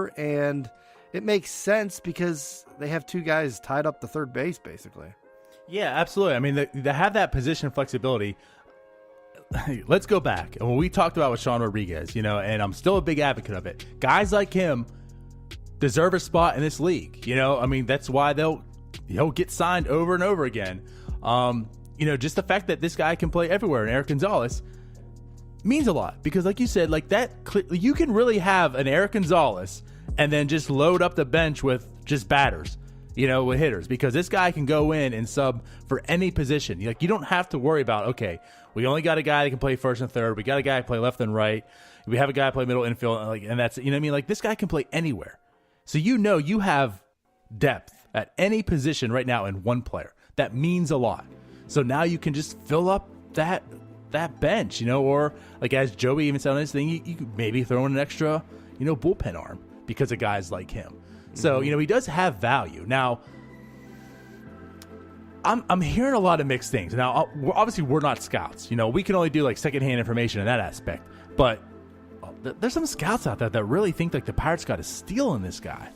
and it makes sense because they have two guys tied up to third base, basically. Yeah, absolutely. I mean, they have that position flexibility. Let's go back. And when we talked about with Sean Rodriguez, and I'm still a big advocate of it, guys like him deserve a spot in this league. I mean, that's why he'll get signed over and over again. Just the fact that this guy can play everywhere, and Erik Gonzalez, means a lot because, like you said, like that, you can really have an Erik Gonzalez and then just load up the bench with just batters, with hitters, because this guy can go in and sub for any position. Like, you don't have to worry about, okay, we only got a guy that can play first and third. We got a guy to play left and right. We have a guy to play middle infield, and that's, what I mean? Like, this guy can play anywhere. So you have depth at any position right now in one player. That means a lot. So now you can just fill up that bench, or like as Joey even said on his thing, you could maybe throw in an extra, bullpen arm because of guys like him. So, he does have value. Now, I'm hearing a lot of mixed things. Now, obviously we're not scouts. We can only do like secondhand information in that aspect. But there's some scouts out there that really think like the Pirates got a steal in this guy.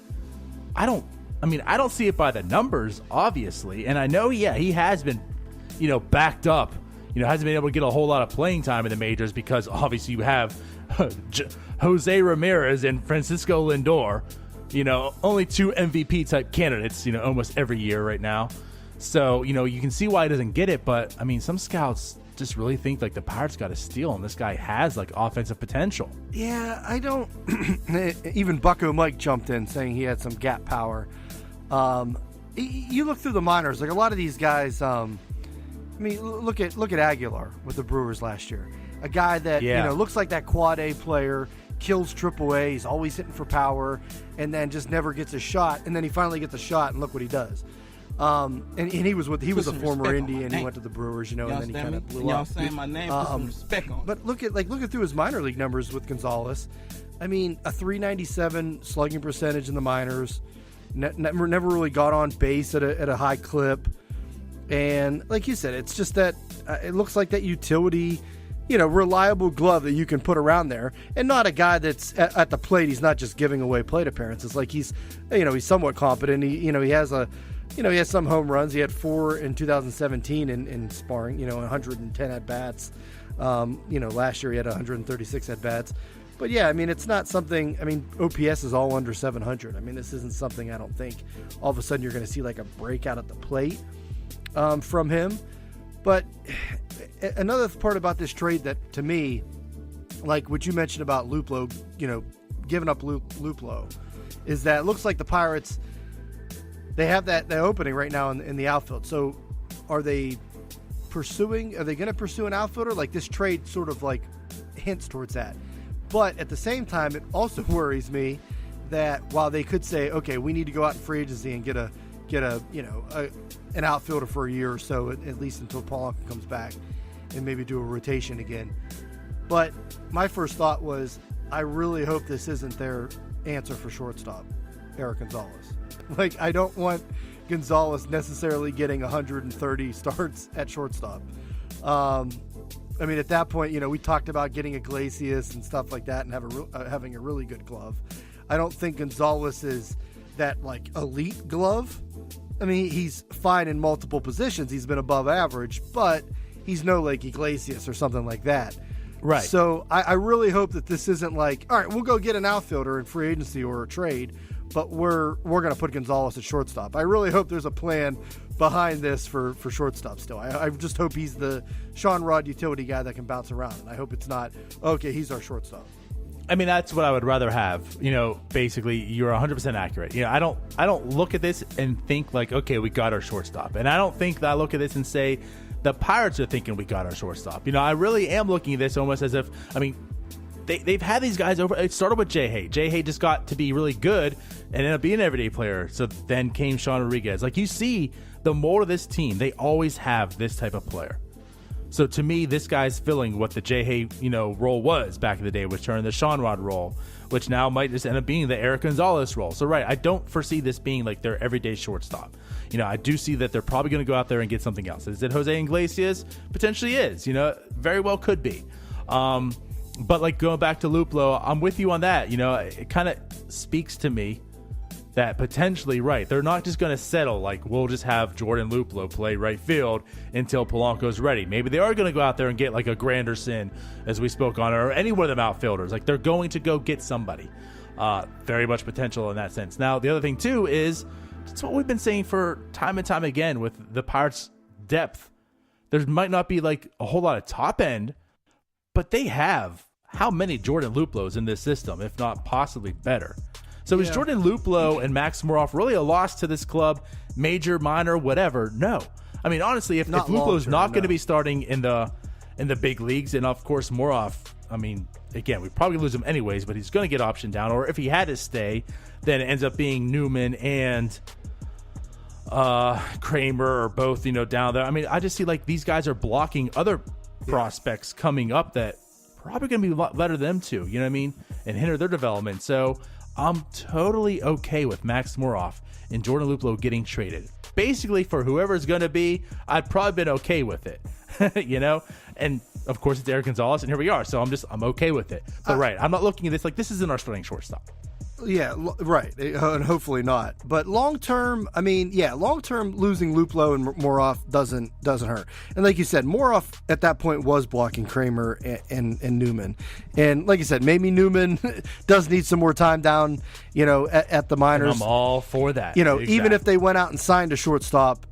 I don't see it by the numbers, obviously. And I know, he has been, backed up. Hasn't been able to get a whole lot of playing time in the majors because obviously you have Jose Ramirez and Francisco Lindor, only two MVP type candidates, almost every year right now. So, you can see why he doesn't get it. But, I mean, some scouts just really think like the Pirates got a steal and this guy has like offensive potential. Yeah, I don't. Even Bucko Mike jumped in saying he had some gap power. You look through the minors, like a lot of these guys. Look at Aguilar with the Brewers last year. A guy that looks like that quad A player, kills AAA. He's always hitting for power, and then just never gets a shot. And then he finally gets a shot, and look what he does. And he was a former Indy, and he went to the Brewers, and then he kind of blew up. Y'all saying my name, put some respect on. But looking through his minor league numbers with Gonzalez, I mean, a .397 slugging percentage in the minors, never really got on base at a high clip, and like you said, it's just that it looks like that utility, reliable glove that you can put around there, and not a guy that's at the plate. He's not just giving away plate appearances. Like he's somewhat competent. He has some home runs. He had 4 in 2017 in sparring, 110 at-bats. Last year he had 136 at-bats. But, yeah, I mean, it's not something – I mean, OPS is all under 700. I mean, this isn't something I don't think all of a sudden you're going to see like a breakout at the plate from him. But another part about this trade that, to me, like what you mentioned about Luplow, giving up Luplow, is that it looks like the Pirates – they have that opening right now in the outfield. So are they going to pursue an outfielder? Like this trade sort of like hints towards that. But at the same time, it also worries me that while they could say, okay, we need to go out in free agency and get an outfielder for a year or so, at least until Polanco comes back, and maybe do a rotation again. But my first thought was, I really hope this isn't their answer for shortstop, Erik Gonzalez. Like, I don't want Gonzalez necessarily getting 130 starts at shortstop. I mean, at that point, we talked about getting Iglesias and stuff like that and having a really good glove. I don't think Gonzalez is that, like, elite glove. I mean, he's fine in multiple positions. He's been above average, but he's no, like, Iglesias or something like that. Right. So I really hope that this isn't like, all right, we'll go get an outfielder in free agency or a trade, but we're going to put Gonzalez at shortstop. I really hope there's a plan behind this for shortstop still. I just hope he's the Sean Rod utility guy that can bounce around, and I hope it's not, okay, he's our shortstop. I mean, that's what I would rather have. Basically, you're 100% accurate. I don't look at this and think like, okay, we got our shortstop. And I don't think that I look at this and say the Pirates are thinking we got our shortstop. I really am looking at this almost as if, I mean, they've had these guys over. It started with J-Hay. J-Hay just got to be really good and ended up being an everyday player. So then came Sean Rodriguez. Like, you see the mold of this team, they always have this type of player. So to me, this guy's filling what the J-Hay, role was back in the day, which turned the Sean Rod role, which now might just end up being the Erik Gonzalez role. So, right, I don't foresee this being like their everyday shortstop. I do see that they're probably going to go out there and get something else. Is it Jose Iglesias? Potentially is. Very well could be. But like going back to Luplow, I'm with you on that. It kind of speaks to me that potentially, right, they're not just going to settle like we'll just have Jordan Luplow play right field until Polanco's ready. Maybe they are going to go out there and get like a Granderson, as we spoke on, or any one of them outfielders. Like they're going to go get somebody. Very much potential in that sense. Now, the other thing too is it's what we've been saying for time and time again with the Pirates' depth. There might not be like a whole lot of top end, but they have how many Jordan Luplows in this system, if not possibly better. So is Jordan Luplow and Max Moroff really a loss to this club, major, minor, whatever? No. I mean, honestly, if Luplow's not going to be starting in the big leagues, and of course Moroff, I mean, again, we probably lose him anyways, but he's going to get optioned down. Or if he had to stay, then it ends up being Newman and Kramer or both, down there. I mean, I just see like these guys are blocking other prospects coming up that probably going to be a lot better than them too, you know what I mean? And hinder their development. So I'm totally okay with Max Moroff and Jordan Luplow getting traded. Basically, for whoever's going to be, I'd probably been okay with it, And of course, it's Erik Gonzalez, and here we are. So I'm okay with it. But right, I'm not looking at this like this isn't our starting shortstop. Yeah, right, and hopefully not. But long term, I mean, long term, losing Luplow and Moroff doesn't hurt. And like you said, Moroff at that point was blocking Kramer and Newman. And like you said, maybe Newman does need some more time down, at the minors. And I'm all for that. Exactly. Even if they went out and signed a shortstop,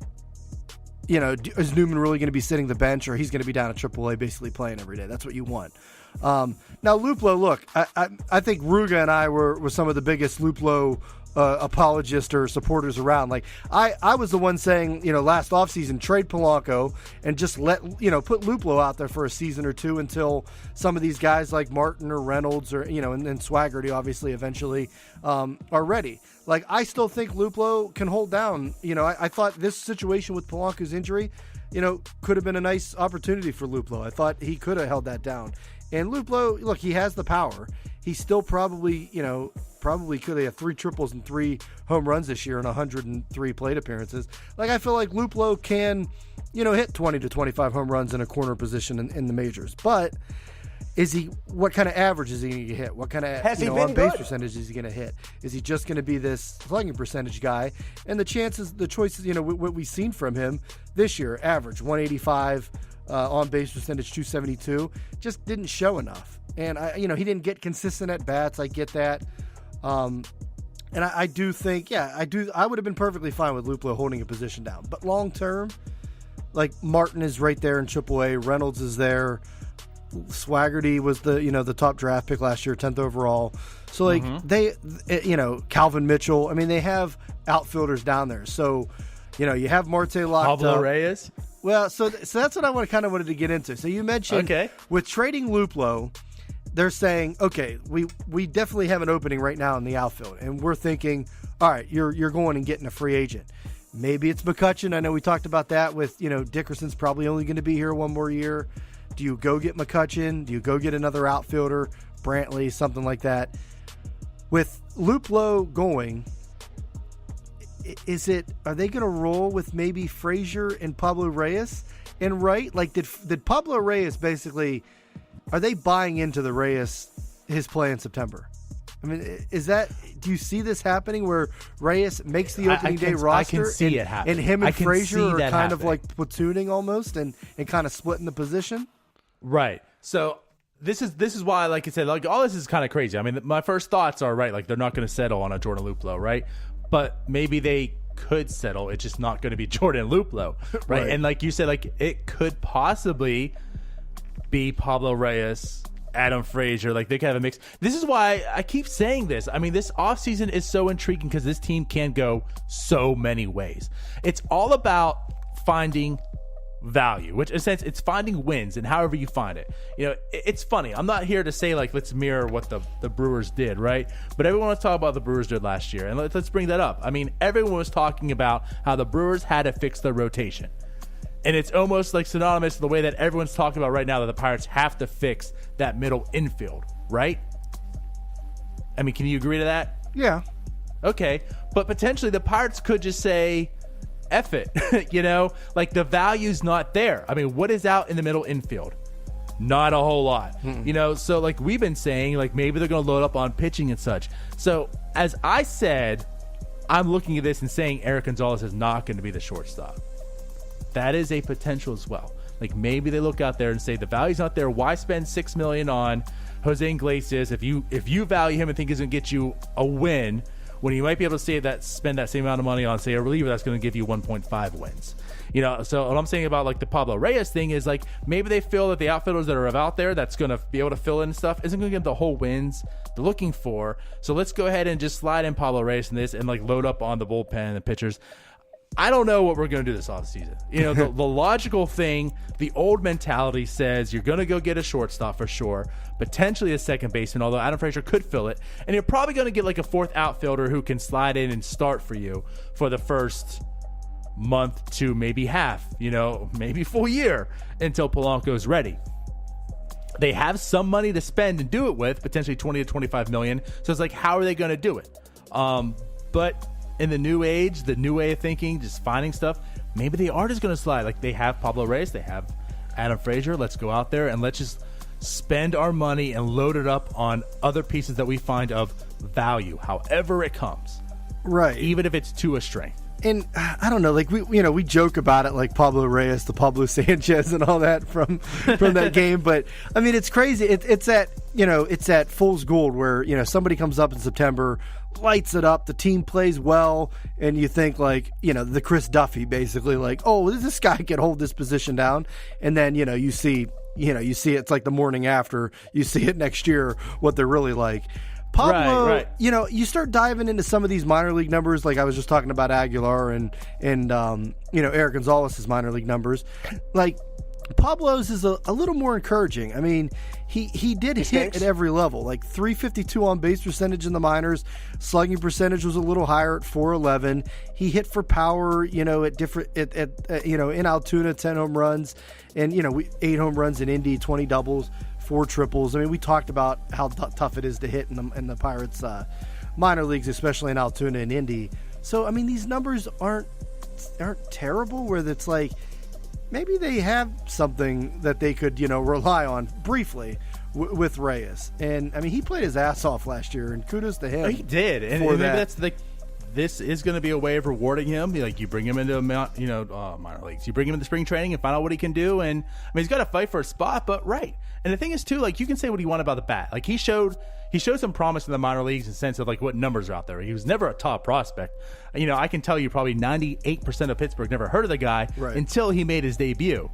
is Newman really going to be sitting the bench, or he's going to be down at AAA basically playing every day? That's what you want. Now Luplow, look, I think Ruga and I were some of the biggest Luplow apologists or supporters around. Like I was the one saying, last offseason, trade Polanco and just put Luplow out there for a season or two until some of these guys like Martin or Reynolds or, and then Swaggerty obviously eventually are ready. Like I still think Luplow can hold down. I thought this situation with Polanco's injury, could have been a nice opportunity for Luplow. I thought he could have held that down. And Luplow, look, he has the power. He still probably could have 3 triples and 3 home runs this year in 103 plate appearances. Like, I feel like Luplow can, hit 20 to 25 home runs in a corner position in the majors. But what kind of average is he going to hit? What kind of on-base percentage is he going to hit? Is he just going to be this slugging percentage guy? And the choices, what we've seen from him this year, average 185, on-base percentage 272, just didn't show enough. And he didn't get consistent at bats. I get that. And I do think, I would have been perfectly fine with Luplow holding a position down. But long term, like Martin is right there in AAA, Reynolds is there, Swaggerty was the top draft pick last year, 10th overall. So like they, Calvin Mitchell. I mean, they have outfielders down there. So you have Marte locked up. Pablo Reyes. Well, so that's what I wanted to get into. So you mentioned with trading Luplow, they're saying, okay, we definitely have an opening right now in the outfield, and we're thinking, all right, you're going and getting a free agent. Maybe it's McCutchen. I know we talked about that with Dickerson's probably only going to be here one more year. Do you go get McCutchen? Do you go get another outfielder, Brantley, something like that? With Luplow going, are they going to roll with maybe Frazier and Pablo Reyes and right? Like did Pablo Reyes basically, are they buying into his play in September? I mean, do you see this happening where Reyes makes the opening day roster? I can see it happen. And him and Frazier are kind of like platooning almost and kind of splitting the position? Right. So this is why, like I said, like all this is kind of crazy. I mean, my first thoughts are right, like they're not going to settle on a Jordan Luplow, right? But maybe they could settle. It's just not going to be Jordan Luplow, right? And like you said, like it could possibly be Pablo Reyes, Adam Frazier. Like they could have a mix. This is why I keep saying this. I mean, this offseason is so intriguing because this team can go so many ways. It's all about finding value, which in a sense it's finding wins and however you find it. It's funny. I'm not here to say like let's mirror what the Brewers did, right? But everyone was talking about the Brewers did last year, and let's bring that up. I mean, everyone was talking about how the Brewers had to fix their rotation, and it's almost like synonymous to the way that everyone's talking about right now that the Pirates have to fix that middle infield, right? I mean, can you agree to that? Yeah. Okay, but potentially the Pirates could just say, F it, like the value's not there. I mean, what is out in the middle infield? Not a whole lot. So like we've been saying, like maybe they're going to load up on pitching and such. So as I said, I'm looking at this and saying Erik Gonzalez is not going to be the shortstop. That is a potential as well. Like maybe they look out there and say the value's not there. Why spend $6 million on Jose Iglesias if you value him and think he's going to get you a win when you might be able to spend that same amount of money on, say, a reliever that's going to give you 1.5 wins. So what I'm saying about like the Pablo Reyes thing is like maybe they feel that the outfielders that are out there that's going to be able to fill in stuff isn't going to get the whole wins they're looking for. So let's go ahead and just slide in Pablo Reyes in this and like load up on the bullpen and the pitchers. I don't know what we're going to do this offseason. The logical thing, the old mentality says you're going to go get a shortstop for sure, potentially a second baseman, although Adam Frazier could fill it. And you're probably going to get like a fourth outfielder who can slide in and start for you for the first month to maybe half, maybe full year until Polanco's ready. They have some money to spend and do it with, potentially 20 to 25 million. So it's like, how are they going to do it? But in the new age, the new way of thinking, just finding stuff, maybe they are just going to slide. Like they have Pablo Reyes, they have Adam Frazier. Let's go out there and let's just spend our money and load it up on other pieces that we find of value, however it comes. Right. Even if it's to a strength. And I don't know, like we joke about it, like Pablo Reyes, the Pablo Sanchez, and all that from that game. But I mean, it's crazy. It's at fool's gold where somebody comes up in September, lights it up, the team plays well, and you think like the Chris Duffy basically, like, oh, this guy can hold this position down, and then you see it's like the morning after, you see it next year what they're really like. Pablo, right. You start diving into some of these minor league numbers, like I was just talking about Aguilar and Erik Gonzalez's minor league numbers. Like Pablo's is a little more encouraging. I mean, he did hit at every level, like 352 on base percentage in the minors. Slugging percentage was a little higher at 411. He hit for power, at different in Altoona 10 home runs, and 8 home runs in Indy, 20 doubles. 4 triples. I mean, we talked about how tough it is to hit in the Pirates minor leagues, especially in Altoona and Indy. So, I mean, these numbers aren't terrible, where it's like maybe they have something that they could, rely on briefly with Reyes. And, I mean, he played his ass off last year, and kudos to him. He did. And maybe that's this is going to be a way of rewarding him. Like you bring him into minor leagues, you bring him into spring training and find out what he can do. And I mean, he's got to fight for a spot, but right. And the thing is too, like you can say what you want about the bat. Like he showed some promise in the minor leagues in the sense of like what numbers are out there. He was never a top prospect. I can tell you probably 98% of Pittsburgh never heard of the guy until he made his debut.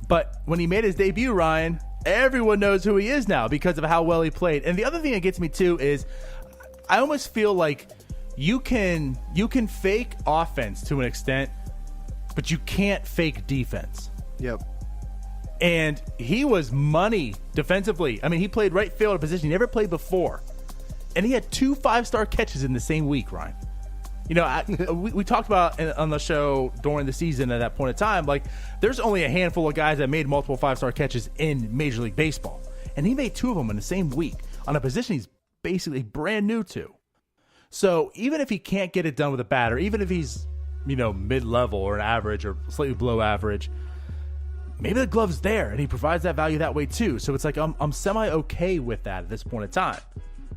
But when he made his debut, Ryan, everyone knows who he is now because of how well he played. And the other thing that gets me too is I almost feel like you can fake offense to an extent, but you can't fake defense. Yep. And he was money defensively. I mean, he played right field, a position he never played before. And he had 2 5-star catches in the same week, Ryan. We talked about on the show during the season at that point in time, like there's only a handful of guys that made multiple 5-star catches in Major League Baseball. And he made 2 of them in the same week on a position he's basically brand new to. So even if he can't get it done with a bat, or even if he's, mid-level or an average or slightly below average, maybe the glove's there and he provides that value that way too. So it's like I'm semi-okay with that at this point in time,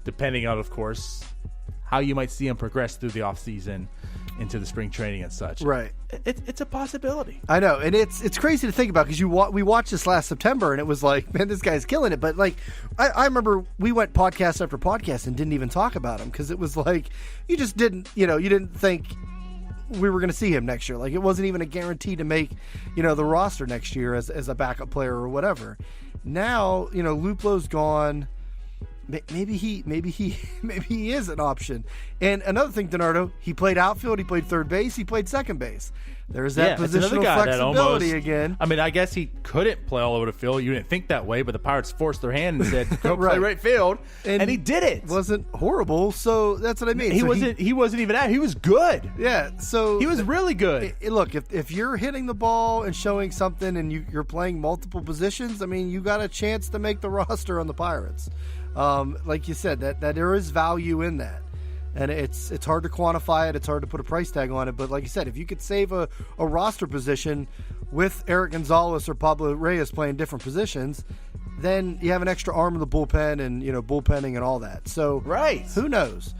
depending on, of course, how you might see him progress through the offseason into the spring training and such. Right. It's a possibility. I know, and it's crazy to think about because we watched this last September and it was like, man, this guy's killing it. But like, I remember we went podcast after podcast and didn't even talk about him because it was like you just didn't, you didn't think we were going to see him next year. Like it wasn't even a guarantee to make, the roster next year as a backup player or whatever. Now, Luplow's gone. Maybe he is an option. And another thing, DiNardo, he played outfield, he played third base, he played second base. There's that positional flexibility again. I mean, I guess he couldn't play all over the field. You didn't think that way, but the Pirates forced their hand and said, go play right field. And he did it. Wasn't horrible, so that's what I mean. He wasn't even out. He was good. Yeah, so he was really good. Look, if you're hitting the ball and showing something and you're playing multiple positions, I mean, you got a chance to make the roster on the Pirates. Like you said, that there is value in that. And it's hard to quantify it. It's hard to put a price tag on it. But like you said, if you could save a roster position with Erik Gonzalez or Pablo Reyes playing different positions, then you have an extra arm in the bullpen and, bullpenning and all that. So right. Who knows?